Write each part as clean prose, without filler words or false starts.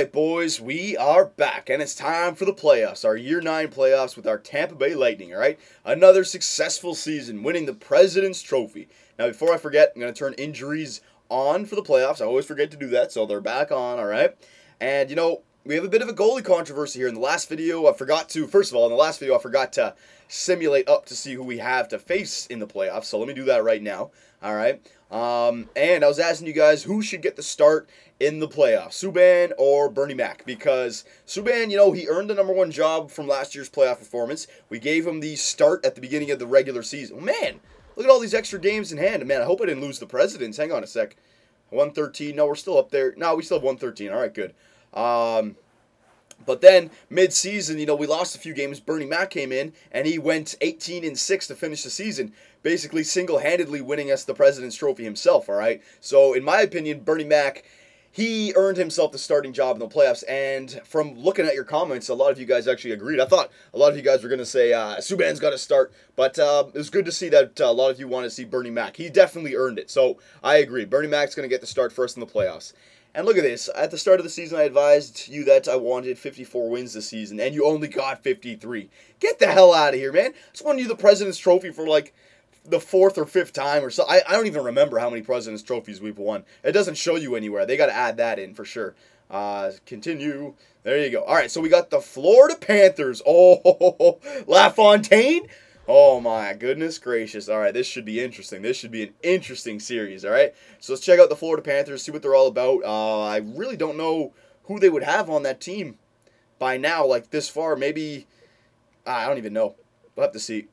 Alright boys, we are back and it's time for the playoffs, our Year 9 playoffs with our Tampa Bay Lightning, alright? Another successful season, winning the President's Trophy. Now before I forget, I'm going to turn injuries on for the playoffs. I always forget to do that, so they're back on, alright? And you know, we have a bit of a goalie controversy here. In the last video, I forgot to simulate up to see who we have to face in the playoffs, so let me do that right now, alright? And I was asking you guys who should get the start in the playoffs, Subban or Bernie Mac, because Subban, you know, he earned the #1 job from last year's playoff performance. We gave him the start at the beginning of the regular season. Man, look at all these extra games in hand. Man, I hope I didn't lose the Presidents. Hang on a sec. 113. No, we're still up there. No, we still have 113. All right, good. But then, mid-season, you know, we lost a few games. Bernie Mac came in, and he went 18-6 to finish the season, basically single-handedly winning us the President's Trophy himself, all right? So, in my opinion, Bernie Mac, he earned himself the starting job in the playoffs, and from looking at your comments, a lot of you guys actually agreed. I thought a lot of you guys were going to say Subban's got to start, but it was good to see that a lot of you want to see Bernie Mac. He definitely earned it, so I agree. Bernie Mac's going to get the start first in the playoffs. And look at this. At the start of the season, I advised you that I wanted 54 wins this season, and you only got 53. Get the hell out of here, man. I just won you the President's Trophy for, like, the 4th or 5th time or so. I don't even remember how many President's Trophies we've won. It doesn't show you anywhere. They got to add that in for sure. Continue. There you go. All right, so we got the Florida Panthers. Oh, LaFontaine. Oh my goodness gracious. All right, this should be interesting. This should be an interesting series, all right? So let's check out the Florida Panthers, see what they're all about. I really don't know who they would have on that team by now, like this far. Maybe, I don't even know. We'll have to see.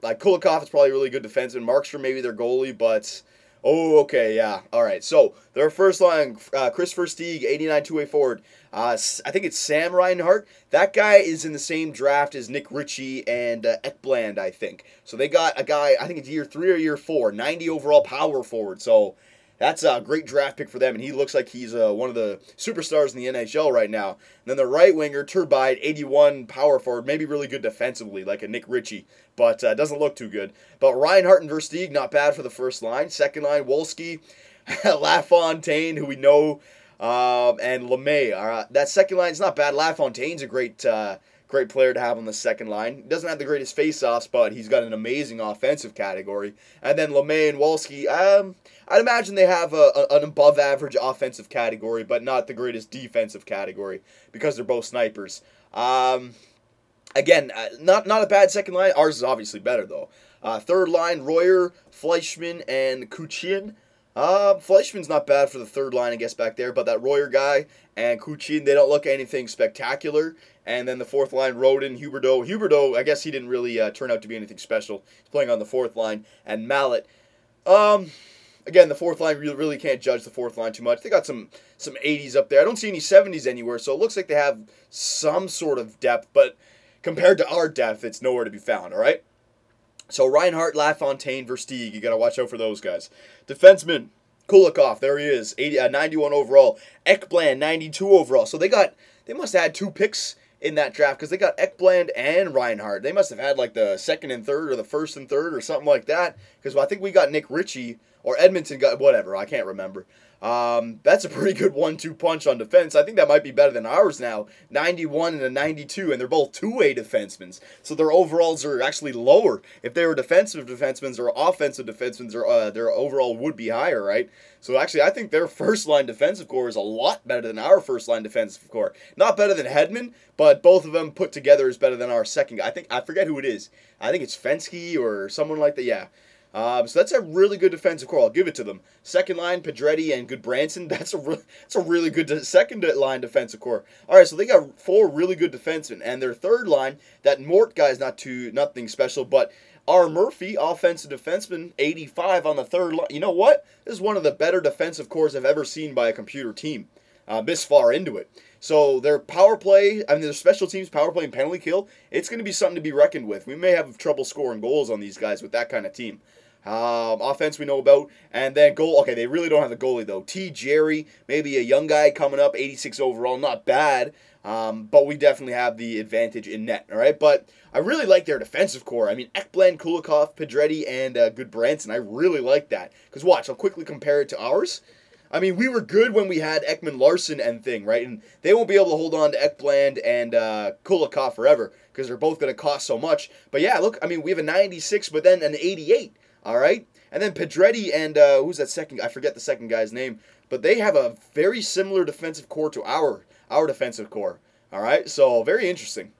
Like, Kulikov is probably a really good defenseman. Markstrom, maybe their goalie, but... Oh, okay, yeah. All right, so their first line, Chris Versteeg, 89 two-way forward. I think it's Sam Reinhart. That guy is in the same draft as Nick Ritchie and Ekblad, I think. So they got a guy, I think it's year 3 or year 4, 90 overall power forward. So that's a great draft pick for them, and he looks like he's one of the superstars in the NHL right now. And then the right winger, Turbide, 81 power forward, maybe really good defensively, like a Nick Ritchie, but doesn't look too good. But Reinhart and Versteeg, not bad for the first line. Second line, Wolski, LaFontaine, who we know, and LeMay. That second line's not bad. LaFontaine's a great player to have on the second line. He doesn't have the greatest face-offs, but he's got an amazing offensive category. And then LeMay and Wolski, I'd imagine they have an above-average offensive category, but not the greatest defensive category because they're both snipers. Again, not a bad second line. Ours is obviously better, though. Third line, Royer, Fleischmann, and Kuchin. Fleischmann's not bad for the third line, I guess, back there, but that Royer guy and Kuchin, they don't look anything spectacular. And then the fourth line, Rodin, Huberdeau. Huberdeau, I guess he didn't really turn out to be anything special. He's playing on the fourth line. And Mallet. Again, the fourth line, you really can't judge the fourth line too much. They got some 80s up there. I don't see any 70s anywhere, so it looks like they have some sort of depth, but compared to our depth, it's nowhere to be found, all right? So Reinhart, LaFontaine, Versteeg, you got to watch out for those guys. Defenseman, Kulikov, there he is, 91 overall. Ekblad, 92 overall. So they must have had 2 picks in that draft because they got Ekblad and Reinhart. They must have had like the second and third or the first and third or something like that because I think we got Nick Ritchie or Edmonton got whatever. I can't remember. That's a pretty good 1-2 punch on defense. I think that might be better than ours now. 91 and a 92, and they're both two-way defensemen. So their overalls are actually lower. If they were defensive defensemen or offensive defensemen, their overall would be higher, right? So actually, I think their first-line defensive core is a lot better than our first-line defensive core. Not better than Hedman, but both of them put together is better than our second guy. I forget who it is. I think it's Fensky or someone like that, yeah. So that's a really good defensive core. I'll give it to them. Second line, Pedretti and Goodbranson. That's a really good second line defensive core. All right, so they got 4 really good defensemen, and their third line, that Mort guy's nothing special, but R. Murphy, offensive defenseman, 85 on the third line. You know what? This is one of the better defensive cores I've ever seen by a computer team. This far into it. So their power play, their special teams, power play, and penalty kill, it's going to be something to be reckoned with. We may have trouble scoring goals on these guys with that kind of team. Offense we know about, and then goal. Okay, they really don't have the goalie though. T. Jerry, maybe a young guy coming up, 86 overall, not bad. But we definitely have the advantage in net. All right, but I really like their defensive core. I mean, Ekblad, Kulikov, Pedretti, and Goodbranson. I really like that because watch, I'll quickly compare it to ours. I mean, we were good when we had Ekman Larson and thing, right? And they won't be able to hold on to Ekblad and Kulikov forever because they're both going to cost so much. But yeah, look, I mean, we have a 96, but then an 88, all right? And then Pedretti and who's that second guy? I forget the second guy's name. But they have a very similar defensive core to our defensive core, all right? So very interesting.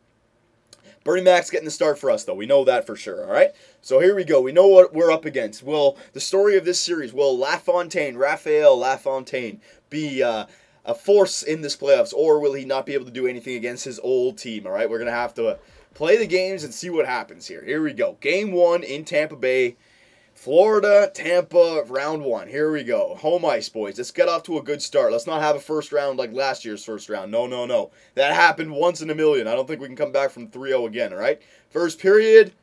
Bernie Mac's getting the start for us, though. We know that for sure, all right? So here we go. We know what we're up against. Will the story of this series, will Raphael Lafontaine, be a force in this playoffs, or will he not be able to do anything against his old team, all right? We're going to have to play the games and see what happens here. Here we go. Game 1 in Tampa Bay. Florida, Tampa, round 1. Here we go. Home ice, boys. Let's get off to a good start. Let's not have a first round like last year's first round. No, no, no. That happened once in a million. I don't think we can come back from 3-0 again, all right? First period.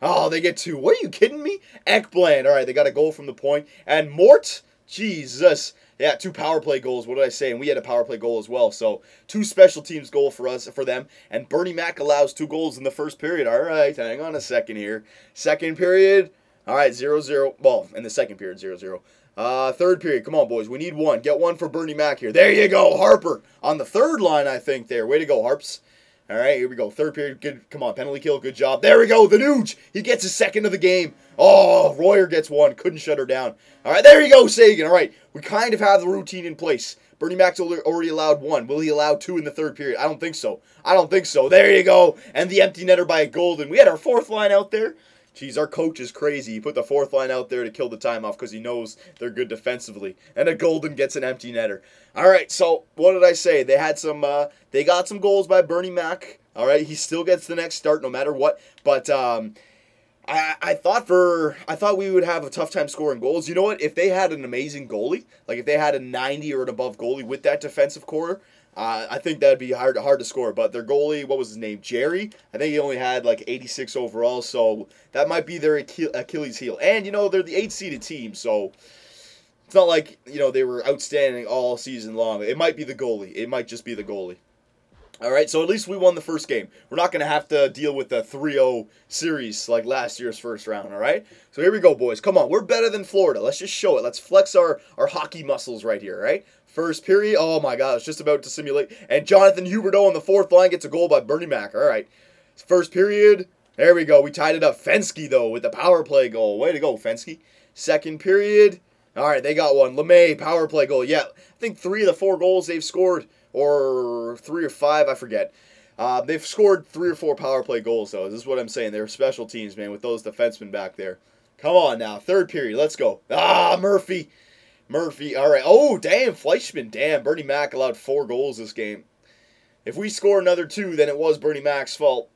Oh, they get 2. What, are you kidding me? Ekblad. All right, they got a goal from the point. And Mort, Jesus. Yeah, 2 power play goals. What did I say? And we had a power play goal as well. So 2 special teams goal for them. And Bernie Mac allows 2 goals in the first period. All right, hang on a second here. Second period. All right, 0-0. Well, in the second period, 0-0. Third period. Come on, boys. We need 1. Get 1 for Bernie Mac here. There you go, Harper. On the third line, I think, there. Way to go, Harps. All right, here we go. Third period. Good. Come on, penalty kill. Good job. There we go. The Nuge. He gets his second of the game. Oh, Royer gets 1. Couldn't shut her down. All right, there you go, Sagan. All right, we kind of have the routine in place. Bernie Mac's already allowed 1. Will he allow 2 in the third period? I don't think so. I don't think so. There you go. And the empty netter by Golden. We had our 4th line out there. Jeez, our coach is crazy. He put the 4th line out there to kill the time off because he knows they're good defensively. And a Golden gets an empty netter. All right, so what did I say? They had some. They got some goals by Bernie Mac. All right, he still gets the next start no matter what. But I thought we would have a tough time scoring goals. You know what? If they had an amazing goalie, like if they had a 90 or an above goalie with that defensive core, I think that'd be hard to score. But their goalie, what was his name? Jerry? I think he only had like 86 overall, so that might be their Achilles heel. And, you know, they're the 8-seeded team, so it's not like, you know, they were outstanding all season long. It might be the goalie. It might just be the goalie. All right, so at least we won the first game. We're not going to have to deal with the 3-0 series like last year's first round, all right? So here we go, boys. Come on, we're better than Florida. Let's just show it. Let's flex our hockey muscles right here, all right? First period, oh my God, it's just about to simulate. And Jonathan Huberdeau on the 4th line gets a goal by Bernie Mac, all right. First period, there we go. We tied it up. Fensky, though, with the power play goal. Way to go, Fensky. Second period, all right, they got 1. LeMay, power play goal. Yeah, I think 3 of the 4 goals they've scored, or 3 or 5, I forget. They've scored 3 or 4 power play goals, though. This is what I'm saying. They're special teams, man, with those defensemen back there. Come on now. Third period. Let's go. Murphy. All right. Oh, damn. Fleischman. Damn. Bernie Mac allowed 4 goals this game. If we score another 2, then it was Bernie Mac's fault.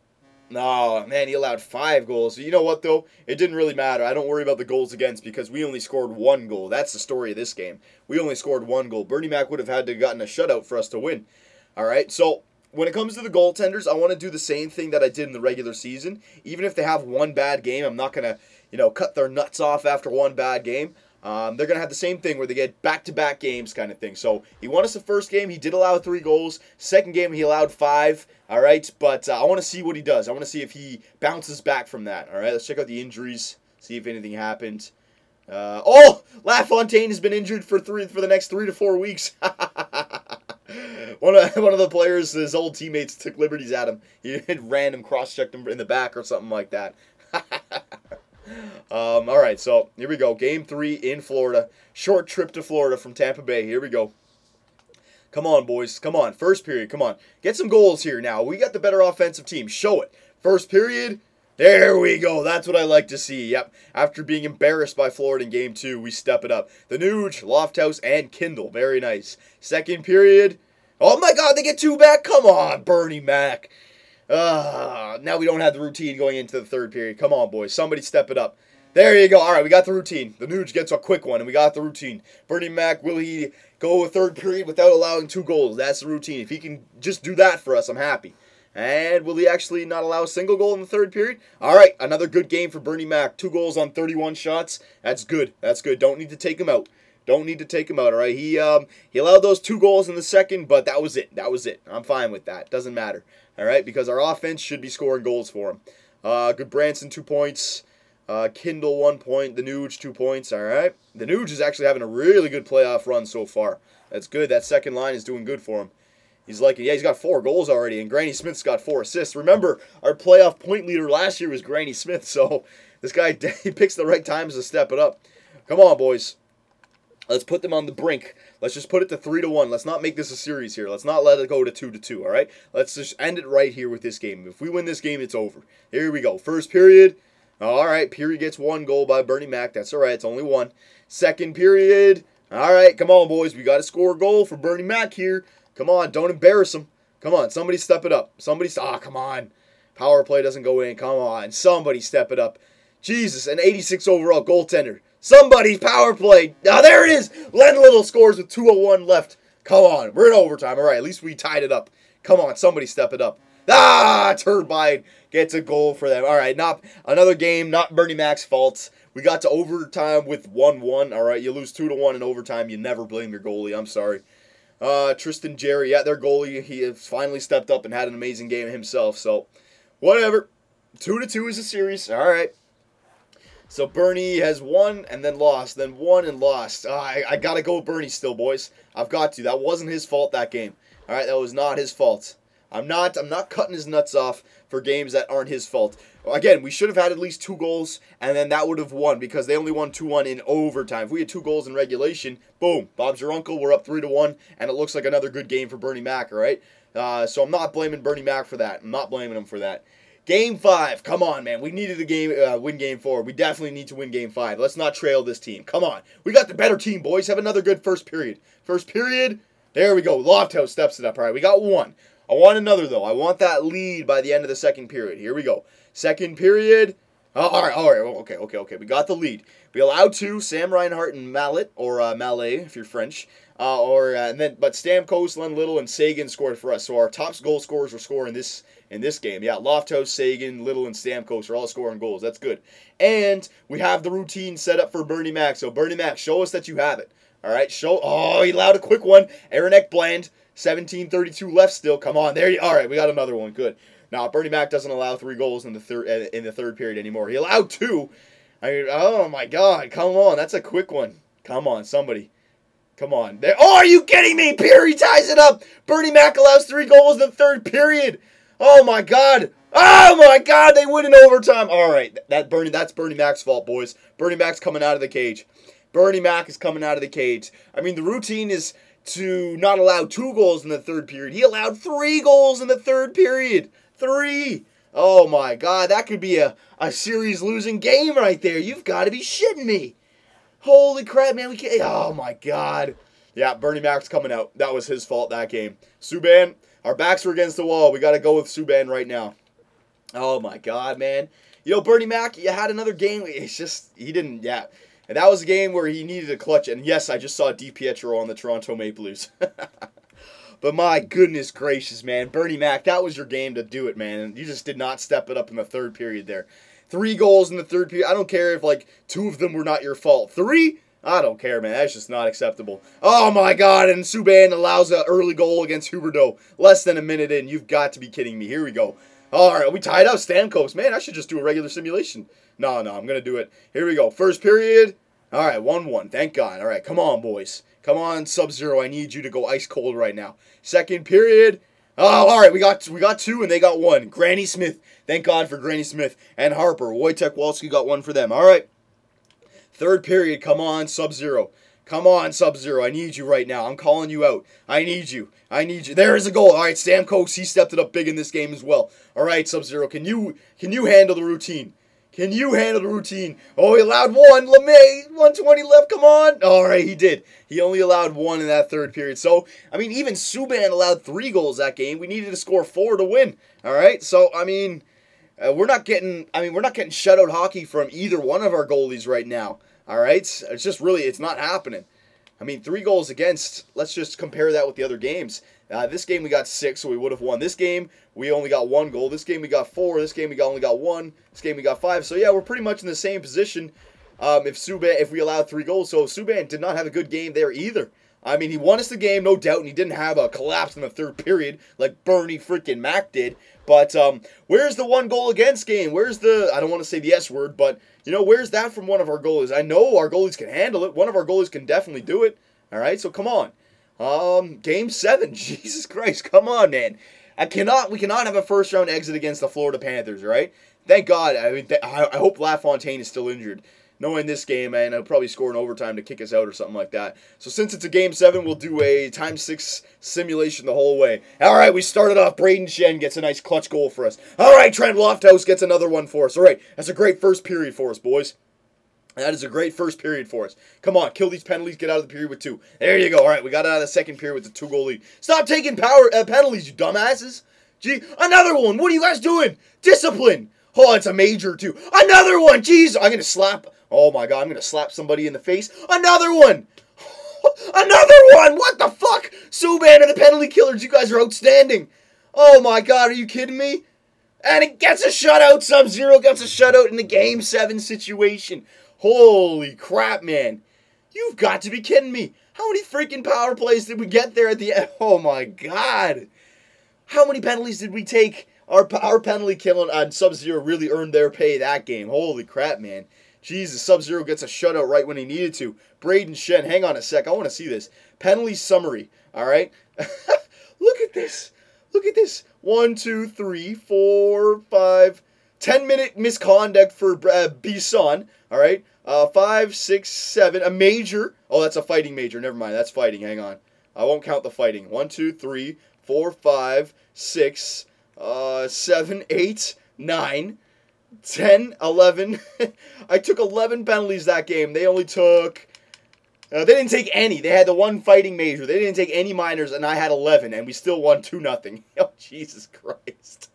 No, man, he allowed 5 goals. So you know what, though? It didn't really matter. I don't worry about the goals against because we only scored 1 goal. That's the story of this game. We only scored 1 goal. Bernie Mac would have had to have gotten a shutout for us to win. All right, so when it comes to the goaltenders, I want to do the same thing that I did in the regular season. Even if they have 1 bad game, I'm not going to, you know, cut their nuts off after 1 bad game. They're going to have the same thing where they get back-to-back games kind of thing. So he won us the first game. He did allow 3 goals. Second game, he allowed 5. All right, but I want to see what he does. I want to see if he bounces back from that. All right, let's check out the injuries, see if anything happened. LaFontaine has been injured for the next 3 to 4 weeks. One of the players, his old teammates, took liberties at him. He had random cross-checked him in the back or something like that. All right, so here we go. Game 3 in Florida. Short trip to Florida from Tampa Bay. Here we go. Come on, boys. Come on. First period. Come on. Get some goals here now. We got the better offensive team. Show it. First period. There we go. That's what I like to see. Yep. After being embarrassed by Florida in Game 2, we step it up. The Nuge, Lofthouse, and Kindle. Very nice. Second period. Oh, my God. They get 2 back. Come on, Bernie Mac. Now we don't have the routine going into the third period. Come on, boys. Somebody step it up. There you go. All right, we got the routine. The Nuge gets a quick one, and we got the routine. Bernie Mac, will he go a third period without allowing 2 goals? That's the routine. If he can just do that for us, I'm happy. And will he actually not allow a single goal in the third period? All right, another good game for Bernie Mac. 2 goals on 31 shots. That's good. That's good. Don't need to take him out. Don't need to take him out, all right? He allowed those 2 goals in the second, but that was it. That was it. I'm fine with that. Doesn't matter, all right? Because our offense should be scoring goals for him. Good Branson, 2 points. Kindle 1 point. The Nuge 2 points. All right. The Nuge is actually having a really good playoff run so far. That's good. That second line is doing good for him. He's like, yeah, he's got 4 goals already, and Granny Smith's got 4 assists. Remember, our playoff point leader last year was Granny Smith, so this guy, he picks the right times to step it up. Come on, boys. Let's put them on the brink. Let's just put it to 3-1. Let's not make this a series here. Let's not let it go to 2-2, all right? Let's just end it right here with this game. If we win this game, it's over. Here we go. First period. All right, period gets 1 goal by Bernie Mac. That's all right. It's only 1. Second period. All right, come on, boys. We got to score a goal for Bernie Mac here. Come on, don't embarrass him. Come on, somebody step it up. Come on. Power play doesn't go in. Come on, somebody step it up. Jesus, an 86 overall goaltender. Somebody's power play. Now, there it is. Len Little scores with 2:01 left. Come on, we're in overtime. All right, at least we tied it up. Come on, somebody step it up. Turbine gets a goal for them. All right, not another game, not Bernie Mac's fault. We got to overtime with 1-1. All right, you lose 2-1 in overtime. You never blame your goalie. I'm sorry. Tristan Jerry, yeah, their goalie, he has finally stepped up and had an amazing game himself. So, whatever. 2-2 is a series. All right. So, Bernie has won and then lost, then won and lost. I got to go with Bernie still, boys. I've got to. That wasn't his fault, that game. All right, that was not his fault. I'm not cutting his nuts off for games that aren't his fault. Again, we should have had at least 2 goals, and then that would have won because they only won 2-1 in overtime. If we had 2 goals in regulation, boom, Bob's your uncle. We're up 3-1, and it looks like another good game for Bernie Mac, all right? So I'm not blaming Bernie Mac for that. I'm not blaming him for that. Game 5, come on, man. We needed to win Game 4. We definitely need to win Game 5. Let's not trail this team. Come on. We got the better team, boys. Have another good first period. First period, there we go. Lofthouse steps it up. All right, we got 1. I want another, though. I want that lead by the end of the second period. Here we go. Second period. Oh, all right. Okay. We got the lead. We allowed 2, Sam Reinhart and Mallet, or Mallet, if you're French. But Stamkos, Len Little, and Sagan scored for us. So our top goal scorers were scoring in this game. Yeah, Lofthouse, Sagan, Little, and Stamkos are all scoring goals. That's good. And we have the routine set up for Bernie Mac. So Bernie Mac, show us that you have it. All right, he allowed a quick one. Aaron Ekbland. 17:32 left still. Come on, there you. All right, we got another one. Good. Now Bernie Mac doesn't allow 3 goals in the third period anymore. He allowed 2. I mean, oh my God, come on, that's a quick one. Come on, somebody. Come on. There. Oh, are you kidding me? Perry ties it up. Bernie Mac allows 3 goals in the third period. Oh my God. Oh my God, they win in overtime. All right, that's Bernie Mac's fault, boys. Bernie Mac's coming out of the cage. Bernie Mac is coming out of the cage. I mean, the routine is to not allow 2 goals in the third period. He allowed 3 goals in the third period. 3. Oh my God, that could be a series losing game right there. You've got to be shitting me. Holy crap, man, we can't. Oh my God. Yeah, Bernie Mac's coming out. That was his fault, that game. Subban, our backs were against the wall. We got to go with Subban right now. Oh my God, man. You know, Bernie Mac, you had another game. It's just, he didn't, yeah. And that was a game where he needed a clutch. And yes, I just saw DiPietro on the Toronto Maple Leafs. But my goodness gracious, man. Bernie Mac, that was your game to do it, man. And you just did not step it up in the third period there. 3 goals in the third period. I don't care if, 2 of them were not your fault. 3? I don't care, man. That's just not acceptable. Oh, my God. And Subban allows an early goal against Huberdeau. Less than a minute in. You've got to be kidding me. Here we go. All right, we tied up Stamkos. Man, I should just do a regular simulation. No, I'm going to do it. Here we go. First period. All right, 1-1. Thank God. All right, come on, boys. Come on, Sub-Zero. I need you to go ice cold right now. Second period. Oh, all right, we got 2 and they got 1. Granny Smith. Thank God for Granny Smith. And Harper. Wojtek Walski got 1 for them. All right. Third period. Come on, Sub-Zero. Come on, Sub-Zero. I need you right now. I'm calling you out. I need you. There is a goal. All right, Stamkos, he stepped it up big in this game as well. All right, Sub-Zero, can you handle the routine? Can you handle the routine? Oh, he allowed 1. LeMay, 120 left. Come on. All right, he did. He only allowed 1 in that third period. So, I mean, even Subban allowed 3 goals that game. We needed to score 4 to win. All right, so I mean, we're not getting shutout hockey from either one of our goalies right now. All right, it's just really, it's not happening. I mean, 3 goals against, let's just compare that with the other games. This game we got 6, so we would have won. This game, we only got 1 goal. This game we got 4. This game we only got 1. This game we got 5. So, yeah, we're pretty much in the same position if we allowed 3 goals. So, Subban did not have a good game there either. I mean, he won us the game, no doubt, and he didn't have a collapse in the third period like Bernie freaking Mac did. But where's the one goal against game? Where's the, I don't want to say the S word, but, you know, where's that from one of our goalies? I know our goalies can handle it. One of our goalies can definitely do it. All right, so come on. Game 7, Jesus Christ, come on, man. We cannot have a first-round exit against the Florida Panthers, right? Thank God. I mean, I hope LaFontaine is still injured. Knowing this game, man, I'll probably score in overtime to kick us out or something like that. So since it's a Game 7, we'll do a ×6 simulation the whole way. All right, we started off. Braden Shen gets a nice clutch goal for us. All right, Trent Lofthouse gets another one for us. All right, that's a great first period for us, boys. That is a great first period for us. Come on, kill these penalties, get out of the period with 2. There you go. All right, we got out of the second period with a 2-goal lead. Stop taking penalties, you dumbasses. Gee, another one. What are you guys doing? Discipline. Oh, it's a major, too. Another one. Jeez, I'm going to slap. Oh, my God, I'm going to slap somebody in the face. Another one. Another one. What the fuck? Subban and the penalty killers, you guys are outstanding. Oh, my God, are you kidding me? And it gets a shutout. Sub-Zero gets a shutout in the Game 7 situation. Holy crap, man. You've got to be kidding me. How many freaking power plays did we get there at the end? Oh, my God. How many penalties did we take? Our penalty killing on Sub-Zero really earned their pay that game. Holy crap, man. Jesus, Sub-Zero gets a shutout right when he needed to. Braden Shen, hang on a sec. I want to see this. Penalty summary, all right? Look at this. Look at this. 1, 2, 3, 4, 5. 10-minute misconduct for Bisson, all right? 5, 6, 7. A major. Oh, that's a fighting major. Never mind. That's fighting. Hang on. I won't count the fighting. 1, 2, 3, 4, 5, 6, 7, 8, 9, 10, 11. I took 11 penalties that game. They only took... they didn't take any. They had the one fighting major. They didn't take any minors, and I had 11, and we still won 2-0. Oh, Jesus Christ.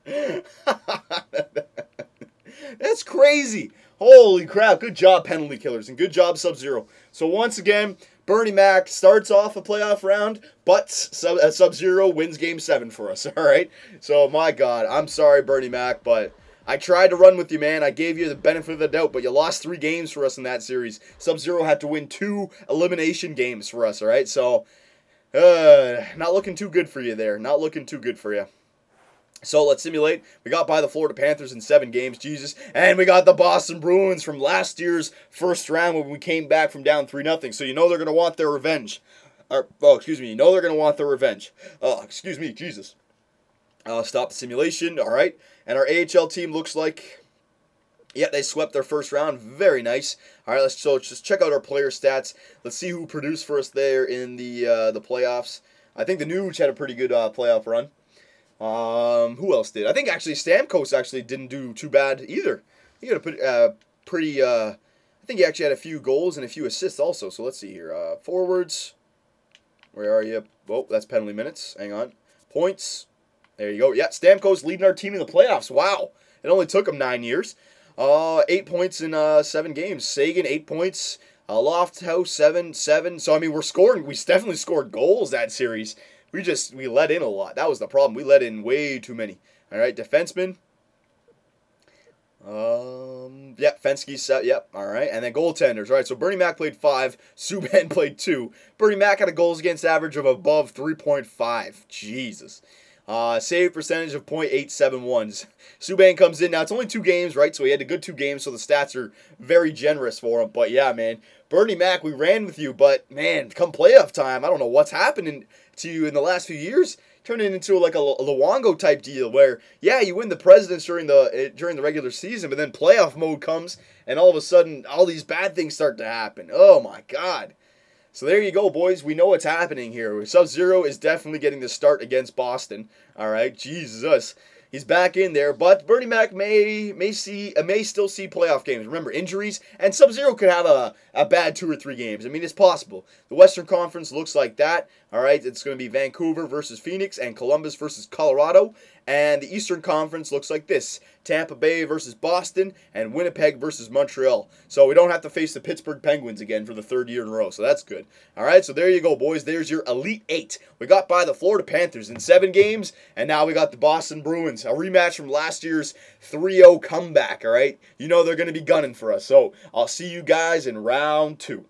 That's crazy. Holy crap. Good job, penalty killers, and good job, Sub-Zero. So once again, Bernie Mac starts off a playoff round, but Sub-Zero wins Game 7 for us, all right? So, my God, I'm sorry, Bernie Mac, but I tried to run with you, man. I gave you the benefit of the doubt, but you lost 3 games for us in that series. Sub-Zero had to win 2 elimination games for us, all right? So, not looking too good for you there. Not looking too good for you. So let's simulate. We got by the Florida Panthers in 7 games, Jesus. And we got the Boston Bruins from last year's first round when we came back from down 3-0. So you know they're going to want their revenge. You know they're going to want their revenge. Excuse me, Jesus. Stop the simulation, all right. And our AHL team looks like, yeah, they swept their first round. Very nice. All right, let's just check out our player stats. Let's see who produced for us there in the playoffs. I think the Nuge had a pretty good playoff run. Who else did? I think actually Stamkos actually didn't do too bad either. He got a pretty, I think he actually had a few goals and a few assists also. So let's see here. Forwards. Where are you? Oh, that's penalty minutes. Hang on. Points. There you go. Yeah, Stamkos leading our team in the playoffs. Wow. It only took him 9 years. 8 points in 7 games. Sagan, 8 points. Lofthouse, 7. So, I mean, we're scoring. We definitely scored goals that series. We let in a lot. That was the problem. We let in way too many. All right, defenseman. Yep, Fenske's set. Yep, all right. And then goaltenders. All right, so Bernie Mac played 5. Subban played 2. Bernie Mac had a goals against average of above 3.5. Jesus. Save percentage of .871. Subban comes in. Now, it's only 2 games, right? So he had a good 2 games, so the stats are very generous for him. But, yeah, man. Bernie Mac, we ran with you. But, man, come playoff time, I don't know what's happening to you in the last few years. Turn it into like a Luongo-type deal where, yeah, you win the Presidents during the regular season, but then playoff mode comes, and all of a sudden, all these bad things start to happen. Oh, my God. So there you go, boys. We know what's happening here. Sub-Zero is definitely getting the start against Boston. All right, Jesus, he's back in there. But Bernie Mac may still see playoff games. Remember, injuries, and Sub-Zero could have a bad 2 or 3 games. I mean, it's possible. The Western Conference looks like that. All right, it's going to be Vancouver versus Phoenix and Columbus versus Colorado. And the Eastern Conference looks like this. Tampa Bay versus Boston and Winnipeg versus Montreal. So we don't have to face the Pittsburgh Penguins again for the 3rd year in a row. So that's good. All right, so there you go, boys. There's your Elite 8. We got by the Florida Panthers in 7 games. And now we got the Boston Bruins. A rematch from last year's 3-0 comeback, all right? You know they're going to be gunning for us. So I'll see you guys in round 2.